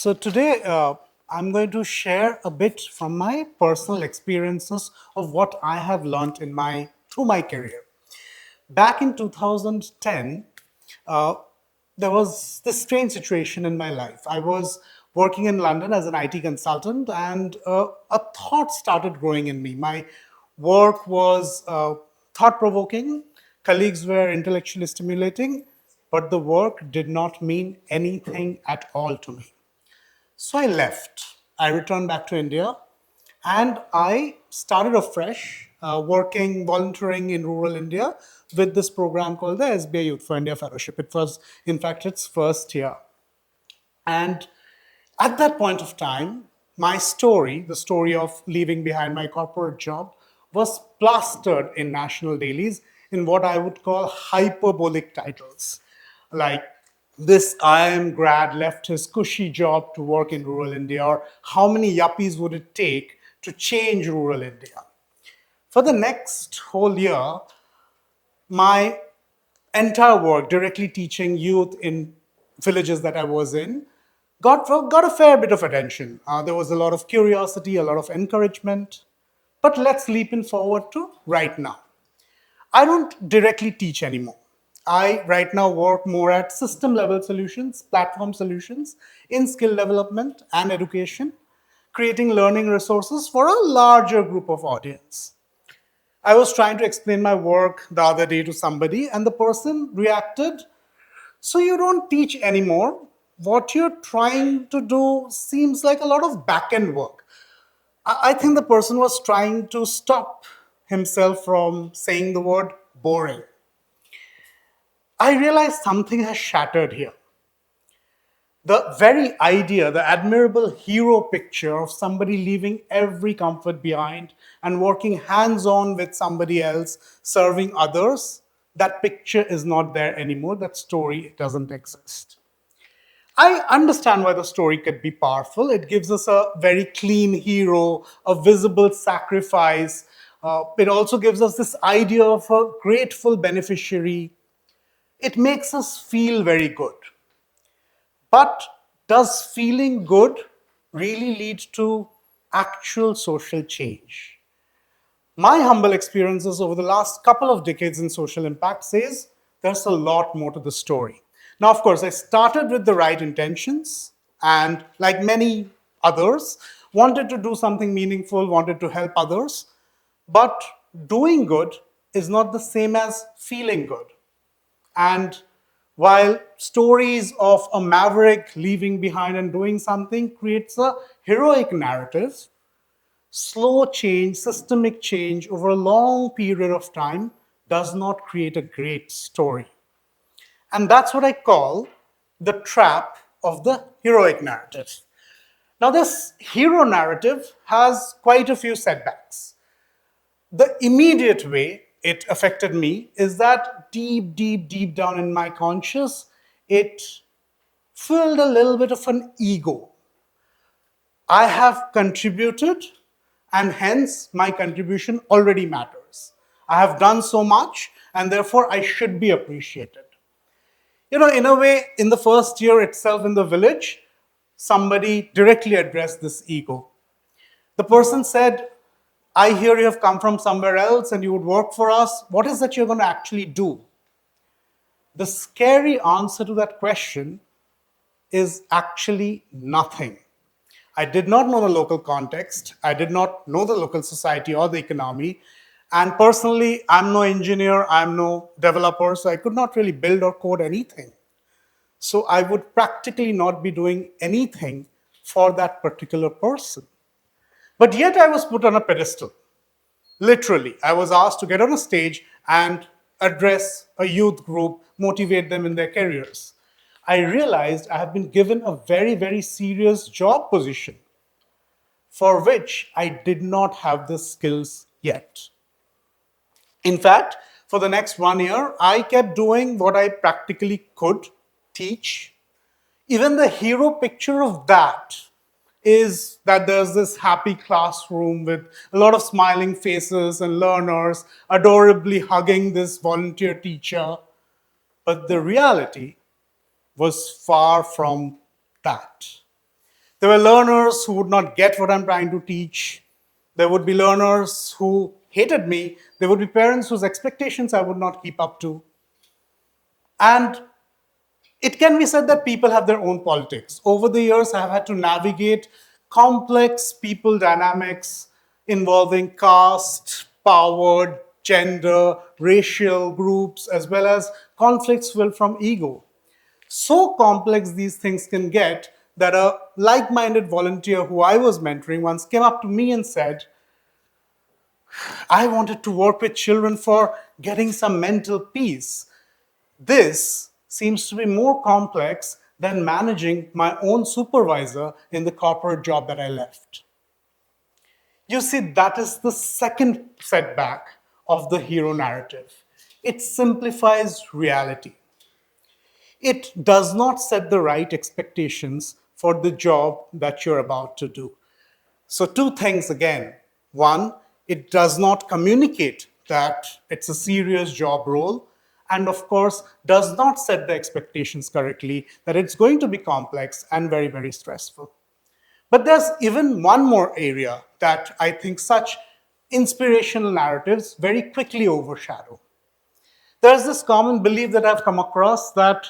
So today I'm going to share a bit from my personal experiences of what I have learned through my career. Back in 2010, uh, there was this strange situation in my life. I was working in London as an IT consultant, and a thought started growing in me. My work was thought provoking, colleagues were intellectually stimulating, but the work did not mean anything at all to me. So I left. I returned back to India and I started afresh, volunteering in rural India with this program called the SBI Youth for India Fellowship. It was, in fact, its first year. And at that point of time, my story, the story of leaving behind my corporate job, was plastered in national dailies in what I would call hyperbolic titles. Like, this IIM grad left his cushy job to work in rural India, or how many yuppies would it take to change rural India? For the next whole year, my entire work directly teaching youth in villages that I was in got a fair bit of attention. There was a lot of curiosity, a lot of encouragement. But let's leap in forward to right now. I don't directly teach anymore. I right now work more at system level solutions, platform solutions in skill development and education, creating learning resources for a larger group of audience. I was trying to explain my work the other day to somebody, and the person reacted, so you don't teach anymore. What you're trying to do seems like a lot of back end work. I think the person was trying to stop himself from saying the word boring. I realized something has shattered here. The very idea, the admirable hero picture of somebody leaving every comfort behind and working hands on with somebody else, serving others, that picture is not there anymore. That story doesn't exist. I understand why the story could be powerful. It gives us a very clean hero, a visible sacrifice. It also gives us this idea of a grateful beneficiary. It makes us feel very good. But does feeling good really lead to actual social change? My humble experiences over the last couple of decades in social impact says there's a lot more to the story. Now, of course, I started with the right intentions and, like many others, wanted to do something meaningful, wanted to help others. But doing good is not the same as feeling good. And while stories of a maverick leaving behind and doing something creates a heroic narrative, slow change, systemic change over a long period of time does not create a great story. And that's what I call the trap of the heroic narrative. Now, this hero narrative has quite a few setbacks. The immediate way it affected me is that deep down in my conscious, it filled a little bit of an ego. I have contributed, and hence my contribution already matters. I have done so much, and therefore I should be appreciated. In a way, in the first year itself in the village, somebody directly addressed this ego. The person said, I hear you have come from somewhere else and you would work for us. What is that you're going to actually do? The scary answer to that question is actually nothing. I did not know the local context. I did not know the local society or the economy. And personally, I'm no engineer, I'm no developer, so I could not really build or code anything. So I would practically not be doing anything for that particular person. But yet I was put on a pedestal. Literally, I was asked to get on a stage and address a youth group, motivate them in their careers. I realized I have been given a very, very serious job position for which I did not have the skills yet. In fact, for the next 1 year, I kept doing what I practically could teach. Even the hero picture of that is that there's this happy classroom with a lot of smiling faces and learners adorably hugging this volunteer teacher. But the reality was far from that. There were learners who would not get what I'm trying to teach. There would be learners who hated me. There would be parents whose expectations I would not keep up to. And it can be said that people have their own politics. Over the years, I've had to navigate complex people dynamics involving caste, power, gender, racial groups, as well as conflicts filled from ego. So complex these things can get that a like minded volunteer who I was mentoring once came up to me and said, I wanted to work with children for getting some mental peace. This seems to be more complex than managing my own supervisor in the corporate job that I left. You see, that is the second setback of the hero narrative. It simplifies reality. It does not set the right expectations for the job that you're about to do. So, two things again. One, it does not communicate that it's a serious job role, and of course, does not set the expectations correctly that it's going to be complex and very, very stressful. But there's even one more area that I think such inspirational narratives very quickly overshadow. There's this common belief that I've come across that,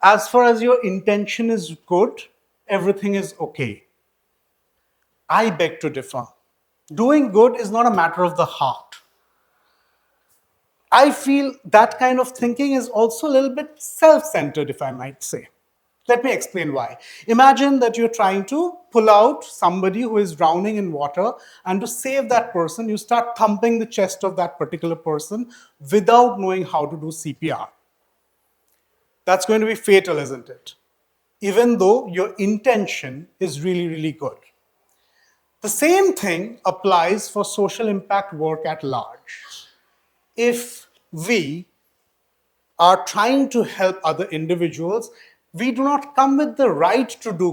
as far as your intention is good, everything is okay. I beg to differ. Doing good is not a matter of the heart. I feel that kind of thinking is also a little bit self centered, if I might say. Let me explain why. Imagine that you're trying to pull out somebody who is drowning in water, and to save that person, you start thumping the chest of that particular person without knowing how to do CPR. That's going to be fatal, isn't it? Even though your intention is really, really good. The same thing applies for social impact work at large. If we are trying to help other individuals, we do not come with the right to do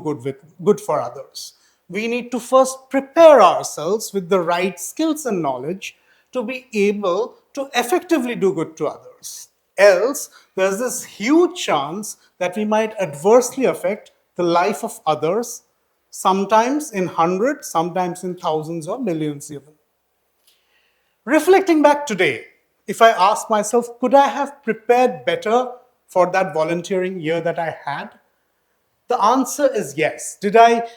good for others. We need to first prepare ourselves with the right skills and knowledge to be able to effectively do good to others. Else, there's this huge chance that we might adversely affect the life of others, sometimes in hundreds, sometimes in thousands or millions even. Reflecting back today, if I ask myself, could I have prepared better for that volunteering year that I had? The answer is yes. Did I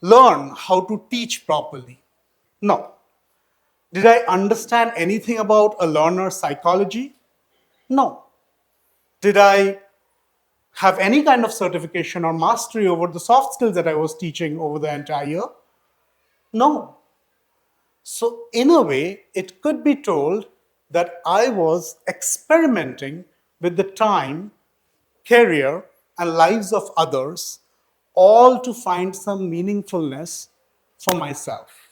learn how to teach properly? No. Did I understand anything about a learner's psychology? No. Did I have any kind of certification or mastery over the soft skills that I was teaching over the entire year? No. So, in a way, it could be told that I was experimenting with the time, career, and lives of others, all to find some meaningfulness for myself.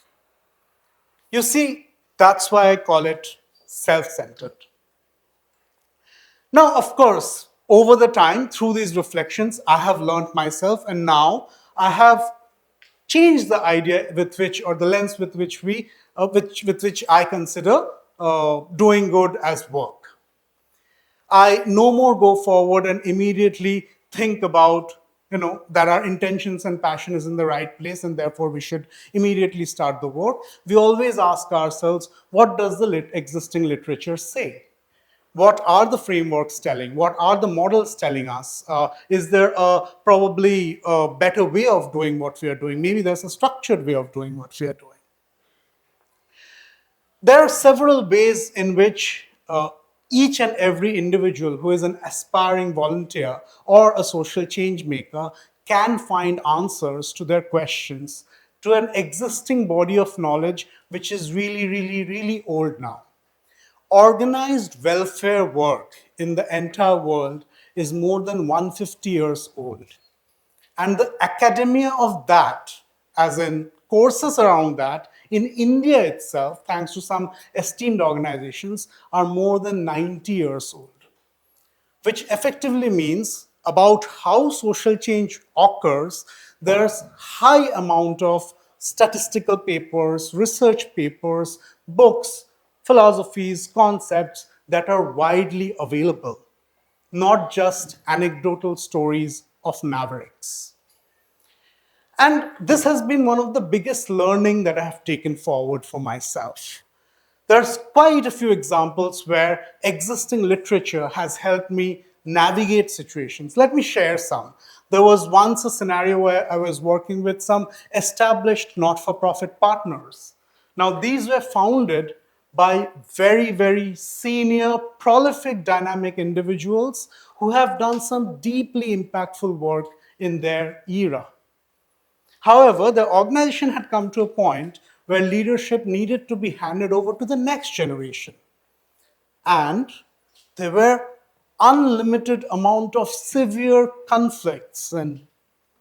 You see, that's why I call it self-centered. Now, of course, over the time, through these reflections, I have learned myself, and now I have changed the idea with which, or the lens with which with which I consider doing good as work. I no more go forward and immediately think about, that our intentions and passion is in the right place and therefore we should immediately start the work. We always ask ourselves, what does the existing literature say? What are the frameworks telling? What are the models telling us? Is there probably a better way of doing what we are doing? Maybe there's a structured way of doing what we are doing. There are several ways in which each and every individual who is an aspiring volunteer or a social change maker can find answers to their questions to an existing body of knowledge which is really, really, really old now. Organized welfare work in the entire world is more than 150 years old. And the academia of that, as in courses around that, in India itself, thanks to some esteemed organizations, are more than 90 years old. Which effectively means about how social change occurs, there's high amount of statistical papers, research papers, books, philosophies, concepts that are widely available, not just anecdotal stories of mavericks. And this has been one of the biggest learning that I have taken forward for myself. There's quite a few examples where existing literature has helped me navigate situations. Let me share some. There was once a scenario where I was working with some established not for profit partners. Now, these were founded by very, very senior, prolific, dynamic individuals who have done some deeply impactful work in their era. However, the organization had come to a point where leadership needed to be handed over to the next generation. And there were unlimited amount of severe conflicts and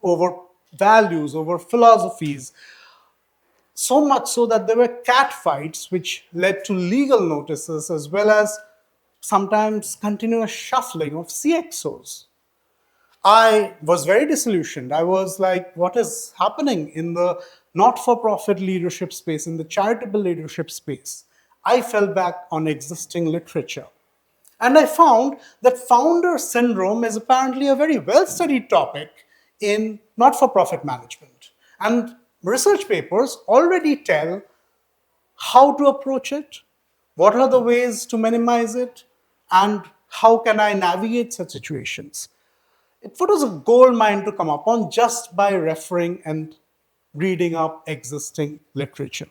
over values, over philosophies, so much so that there were cat fights which led to legal notices as well as sometimes continuous shuffling of CXOs. I was very disillusioned. I was like, what is happening in the not for profit leadership space, in the charitable leadership space? I fell back on existing literature. And I found that founder syndrome is apparently a very well studied topic in not for profit management. And research papers already tell how to approach it, what are the ways to minimize it, and how can I navigate such situations. It was a gold mine to come upon just by referring and reading up existing literature.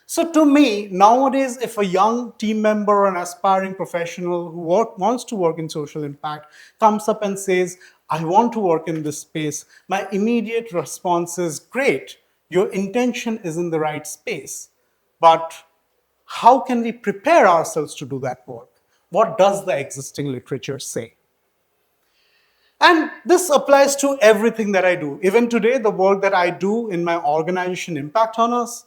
So, to me, nowadays, if a young team member or an aspiring professional who wants to work in social impact comes up and says, I want to work in this space, my immediate response is, great, your intention is in the right space. But how can we prepare ourselves to do that work? What does the existing literature say? And this applies to everything that I do. Even today, the work that I do in my organization, Impact on Us,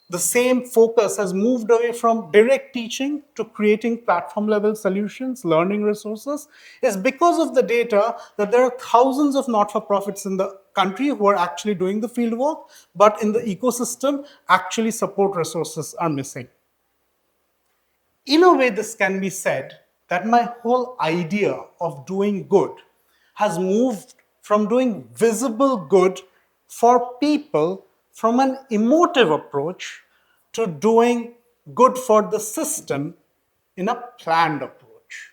the same focus has moved away from direct teaching to creating platform level solutions, learning resources, is because of the data that there are thousands of not for profits in the country who are actually doing the field work, but in the ecosystem, actually support resources are missing. In a way, this can be said that my whole idea of doing good has moved from doing visible good for people from an emotive approach to doing good for the system in a planned approach.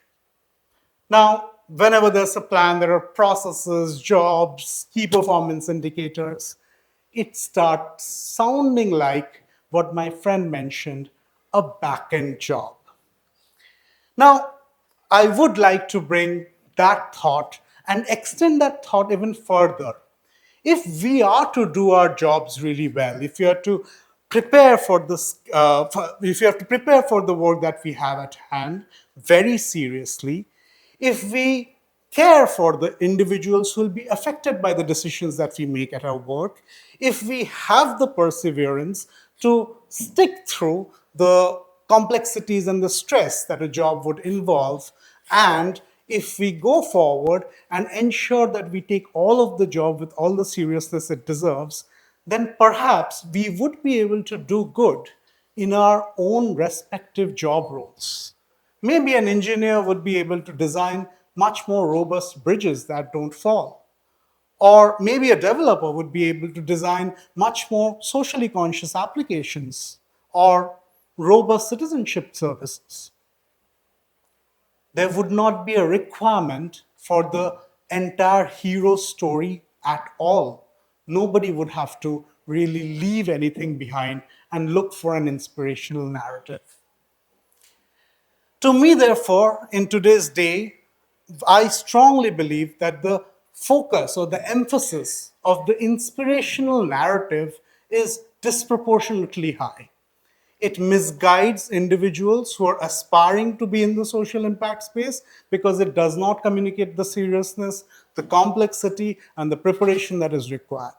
Now, whenever there's a plan, there are processes, jobs, key performance indicators. It starts sounding like what my friend mentioned, a back-end job. Now, I would like to bring that thought and extend that thought even further. If we are to do our jobs really well, if you are to prepare for this, if you have to prepare for the work that we have at hand very seriously, if we care for the individuals who will be affected by the decisions that we make at our work, if we have the perseverance to stick through the complexities and the stress that a job would involve, and if we go forward and ensure that we take all of the job with all the seriousness it deserves, then perhaps we would be able to do good in our own respective job roles. Maybe an engineer would be able to design much more robust bridges that don't fall. Or maybe a developer would be able to design much more socially conscious applications or robust citizenship services. There would not be a requirement for the entire hero story at all. Nobody would have to really leave anything behind and look for an inspirational narrative. To me, therefore, in today's day, I strongly believe that the focus or the emphasis of the inspirational narrative is disproportionately high. It misguides individuals who are aspiring to be in the social impact space because it does not communicate the seriousness, the complexity, and the preparation that is required.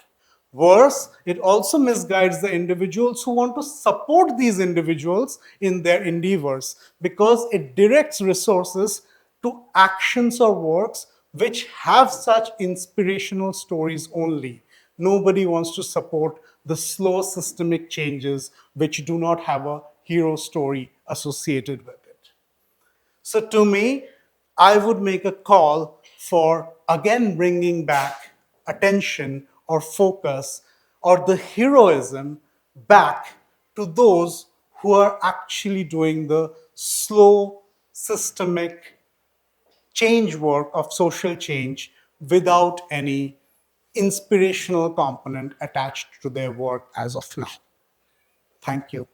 Worse, it also misguides the individuals who want to support these individuals in their endeavors because it directs resources to actions or works which have such inspirational stories only. Nobody wants to support the slow systemic changes which do not have a hero story associated with it. So, to me, I would make a call for again bringing back attention or focus or the heroism back to those who are actually doing the slow, systemic change work of social change without any inspirational component attached to their work as of now. Thank you.